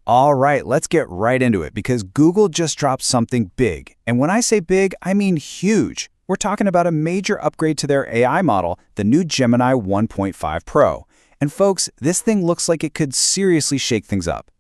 All right, let's get right into it because Google just dropped something big. And when I say big, I mean huge. We're talking about a major upgrade to their AI model, the new Gemini 1.5 Pro. And folks, this thing looks like it could seriously shake things up.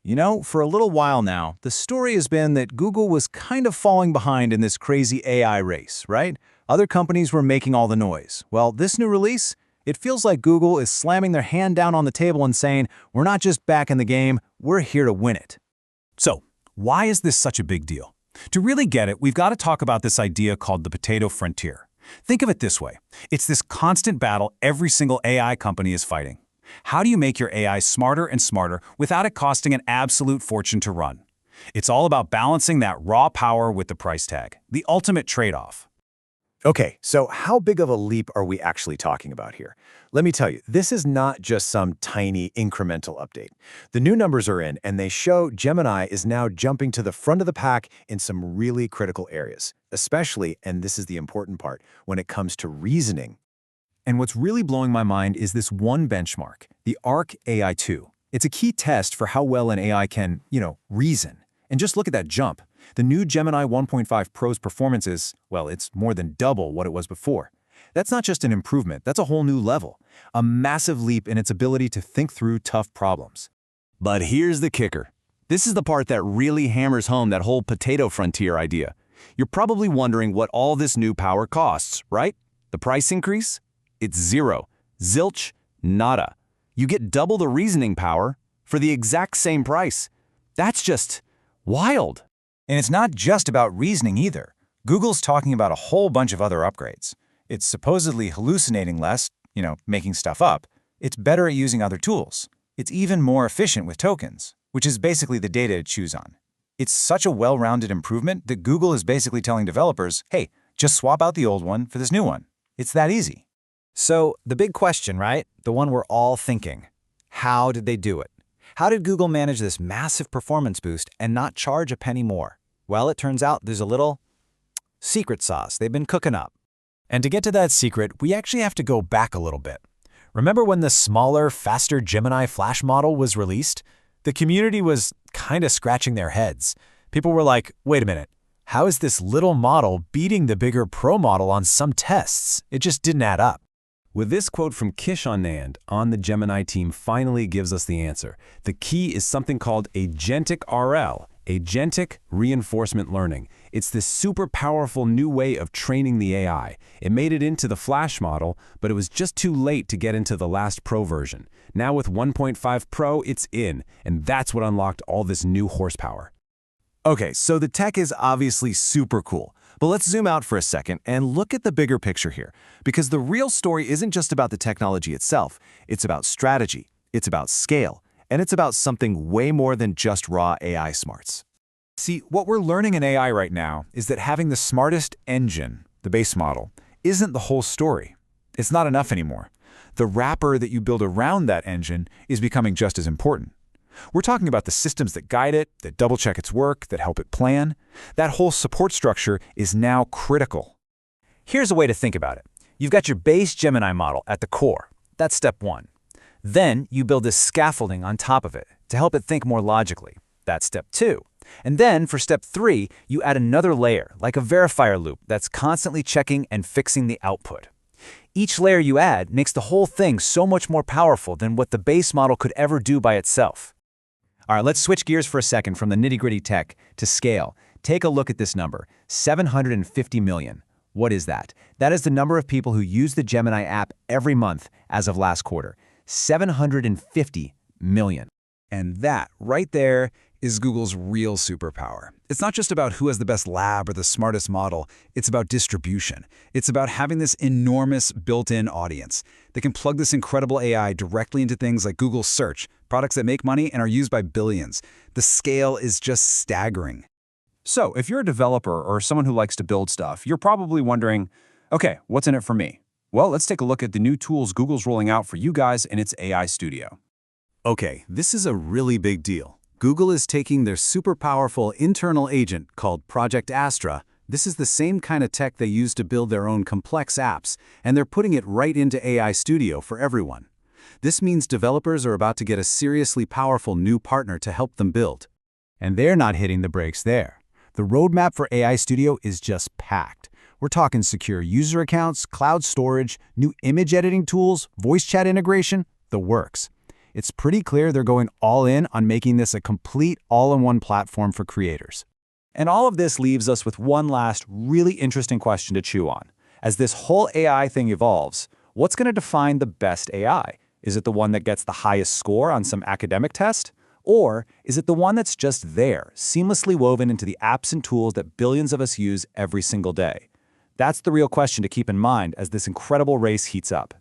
You know, for a little while now, the story has been that Google was kind of falling behind in this crazy AI race, right? Other companies were making all the noise. Well, this new release, it feels like Google is slamming their hand down on the table and saying, we're not just back in the game, we're here to win it. So, why is this such a big deal? To really get it, we've got to talk about this idea called the potato frontier. Think of it this way. It's this constant battle every single AI company is fighting. How do you make your AI smarter and smarter without it costing an absolute fortune to run? It's all about balancing that raw power with the price tag, the ultimate trade-off. Okay, so how big of a leap are we actually talking about here? Let me tell you, this is not just some tiny incremental update. The new numbers are in, and they show Gemini is now jumping to the front of the pack in some really critical areas, especially, and this is the important part, when it comes to reasoning. And what's really blowing my mind is this one benchmark, the Ark AI2. It's a key test for how well an AI can, reason. And just look at that jump. The new Gemini 1.5 Pro's performance is, well, it's more than double what it was before. That's not just an improvement, that's a whole new level. A massive leap in its ability to think through tough problems. But here's the kicker. This is the part that really hammers home that whole potato frontier idea. You're probably wondering what all this new power costs, right? The price increase? It's zero. Zilch, nada. You get double the reasoning power for the exact same price. That's just wild. And it's not just about reasoning either. Google's talking about a whole bunch of other upgrades. It's supposedly hallucinating less, making stuff up. It's better at using other tools. It's even more efficient with tokens, which is basically the data it chews on. It's such a well-rounded improvement that Google is basically telling developers, hey, just swap out the old one for this new one. It's that easy. So the big question, right? The one we're all thinking. How did they do it? How did Google manage this massive performance boost and not charge a penny more? Well, it turns out there's a little secret sauce they've been cooking up. And to get to that secret, we actually have to go back a little bit. Remember when the smaller, faster Gemini Flash model was released? The community was kind of scratching their heads. People were like, wait a minute, how is this little model beating the bigger Pro model on some tests? It just didn't add up. With this quote from Kishon Nand on the Gemini team finally gives us the answer. The key is something called Agentic RL, Agentic Reinforcement Learning. It's this super powerful new way of training the AI. It made it into the Flash model, but it was just too late to get into the last Pro version. Now with 1.5 Pro, it's in, and that's what unlocked all this new horsepower. Okay, so the tech is obviously super cool. But let's zoom out for a second and look at the bigger picture here, because the real story isn't just about the technology itself. It's about strategy, it's about scale, and it's about something way more than just raw AI smarts. See, what we're learning in AI right now is that having the smartest engine, the base model, isn't the whole story. It's not enough anymore. The wrapper that you build around that engine is becoming just as important. We're talking about the systems that guide it, that double-check its work, that help it plan. That whole support structure is now critical. Here's a way to think about it. You've got your base Gemini model at the core. That's step one. Then you build this scaffolding on top of it to help it think more logically. That's step two. And then for step three, you add another layer, like a verifier loop that's constantly checking and fixing the output. Each layer you add makes the whole thing so much more powerful than what the base model could ever do by itself. All right, let's switch gears for a second from the nitty-gritty tech to scale. Take a look at this number, 750 million. What is that? That is the number of people who use the Gemini app every month as of last quarter. 750 million. And that, right there, is Google's real superpower. It's not just about who has the best lab or the smartest model. It's about distribution. It's about having this enormous built-in audience. They can plug this incredible AI directly into things like Google Search, products that make money and are used by billions. The scale is just staggering. So, if you're a developer or someone who likes to build stuff, you're probably wondering, okay, what's in it for me? Well, let's take a look at the new tools Google's rolling out for you guys in its AI Studio. Okay, this is a really big deal. Google is taking their super powerful internal agent called Project Astra. This is the same kind of tech they use to build their own complex apps, and they're putting it right into AI Studio for everyone. This means developers are about to get a seriously powerful new partner to help them build. And they're not hitting the brakes there. The roadmap for AI Studio is just packed. We're talking secure user accounts, cloud storage, new image editing tools, voice chat integration, the works. It's pretty clear they're going all in on making this a complete all-in-one platform for creators. And all of this leaves us with one last really interesting question to chew on. As this whole AI thing evolves, what's going to define the best AI? Is it the one that gets the highest score on some academic test? Or is it the one that's just there, seamlessly woven into the apps and tools that billions of us use every single day? That's the real question to keep in mind as this incredible race heats up.